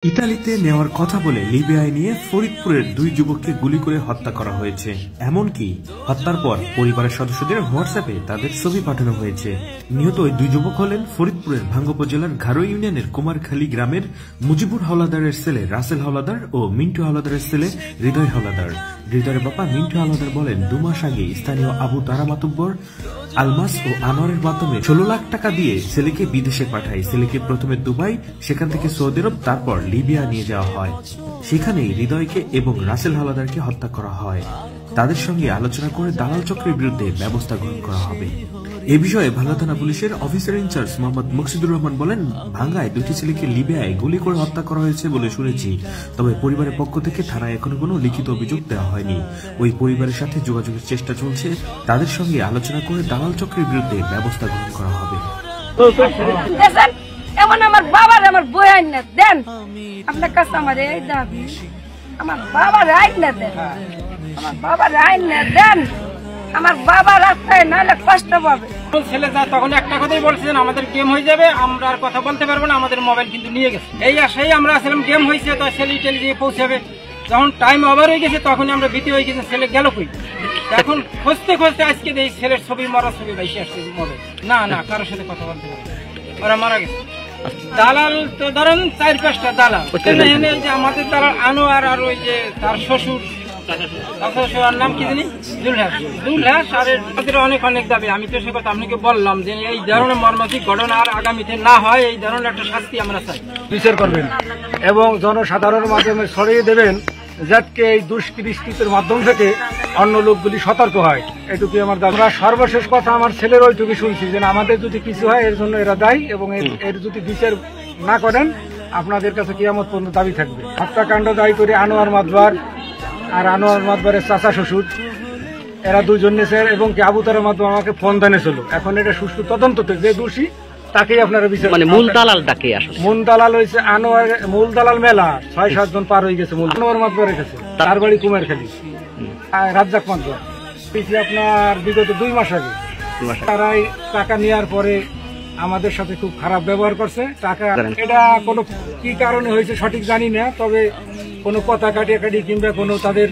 ইতালিতে নেওয়ার কথা বলে লিবিয়ায় নিয়ে ফরিদপুরের দুই যুবককে গুলি করে হত্যা করা হয়েছে। এমনকি হত্যার পর পরিবারের সদস্যদের হোয়াটসঅ্যাপে তাদের ছবি পাঠানো হয়েছে। নিহত ওই দুই যুবক হলেন ফরিদপুরের ভাঙ্গ উপজেলার ঘাড়ো ইউনিয়নের কুমারখালী গ্রামের মুজিবুর হাওলাদারের ছেলে রাসেল হাওলাদার ও মিন্টু হাওলাদারের ছেলে হৃদয় হাওলাদার। হৃদয়ের বাবা মিন্টু হাওলাদার বলেন, 2 মাস আগে স্থানীয় আবু তারা মাতুব্বর, আলমাস ও আনোয়ারের মাধ্যমে 16 লাখ টাকা দিয়ে ছেলেকে বিদেশে পাঠায়। ছেলেকে প্রথমে দুবাই, সেখান থেকে সৌদি আরব, তারপর লিবিয়া নিয়ে যাওয়া হয়। সেখানেই হৃদয়কে এবং রাসেল হাওলাদারকে হত্যা করা হয়। তাদের সঙ্গে আলোচনা করে দালাল চক্রের বিরুদ্ধে ব্যবস্থা গ্রহণ করা হবে। এ বিষয়ে ভাঙ্গা থানা পুলিশের অফিসার ইনচার্জ মোহাম্মদ মুকসিদুর রহমান বলেন, ভাঙ্গায় দুটি ছেলেকে লিবিয়ায় গুলি করে হত্যা করা হয়েছে বলে শুনেছি, তবে পরিবারের পক্ষ থেকে থানায় এখনো কোনো লিখিত অভিযোগ দেওয়া হয়নি। ওই পরিবারের সাথে যোগাযোগের চেষ্টা চলছে। তাদের সঙ্গে আলোচনা করে দালাল চক্রের বিরুদ্ধে ব্যবস্থা গ্রহণ করা হবে। এমন আমার বাবার আমার বই আইন না দেন, আপনার কাছে আমার এই দাবি, আমার বাবার আইন না দেন, আমার বাবার আইন না দেন, আমার বাবা রাস্তায় নাহলে কষ্ট পাবে। ছেলে যায় তখন একটা কথাই বলছেন, আমাদের গেম হয়ে যাবে, আমরা আর কথা বলতে পারবো না, আমাদের মোবাইল কিন্তু নিয়ে গেছে। এই আশাই আমরা আসলাম গেম হয়েছে তো ছেলে টেলে দিয়ে পৌঁছাবে। যখন টাইম ওভার হয়ে গেছে তখন আমরা ভীতি হয়ে গেছে, ছেলে গেল কই। এখন খুঁজতে খুঁজতে আজকে এই ছেলের ছবি, মরা ছবি বেশি আসছে মোবাইল। না না, কারোর সাথে কথা বলতে পারবো, ওরা মারা গেছে। দালাল তো ধরেন 4-5টা দালাল, যে আমাদের দালাল আনোয়ার আর ওই যে তার শ্বশুর নাম কি জানি, জুলহাস। আর এদের অনেক অনেক দাবি। আমি তো সে কথা আপনাকে বললাম যে এই ধরনের মর্মান্তিক ঘটনা আর আগামীতে না হয়, এই ধরনের একটা শাস্তি আমরা চাই। বিচার করবেন এবং জনসাধারণের মাধ্যমে ছড়িয়ে দেবেন, যাতে এই দুষ্কৃতির মাধ্যম থেকে অন্য লোকগুলি সতর্ক হয়। এটুকু আমার দাবি। সর্বশেষ কথা আমার ছেলের ওইটুকু শুনছি যে আমাদের যদি কিছু হয় এর জন্য এরা দায়ী, এবং এর যদি বিচার না করেন আপনাদের কাছে কিয়ামত পর্যন্ত দাবি থাকবে। হত্যাকাণ্ড দায়ী করে আনোয়ার মাতবার আর আনোয়ার মাতবারের চাচা শ্বশুর, এরা দুজন নেছে, এবং কি আবু তারা মাতবার আমাকে ফোন দেনেছিল। এখন এটা সুষ্ঠু তদন্ততে যে দোষী তাকেই আপনারা বিচার। মানে মূল দালালটাকে আসলে মূল দালাল হয়েছে আনোয়ার। মূল দালাল মেলা 6-7 জন পার হয়ে গেছে। মূল আনোয়ার মাতবারের কাছে, তার বাড়ি কুমারখালী, রাজ্জাক মাতবার। পিছিয়ে আপনার বিগত 2 মাস আগে তারাই টাকা নেওয়ার পরে আমাদের সাথে খুব খারাপ ব্যবহার করছে। টাকা এটা কোনো কি কারণে হয়েছে সঠিক জানি না, তবে কোনো কথা কাটিয়ে কিংবা কোনো তাদের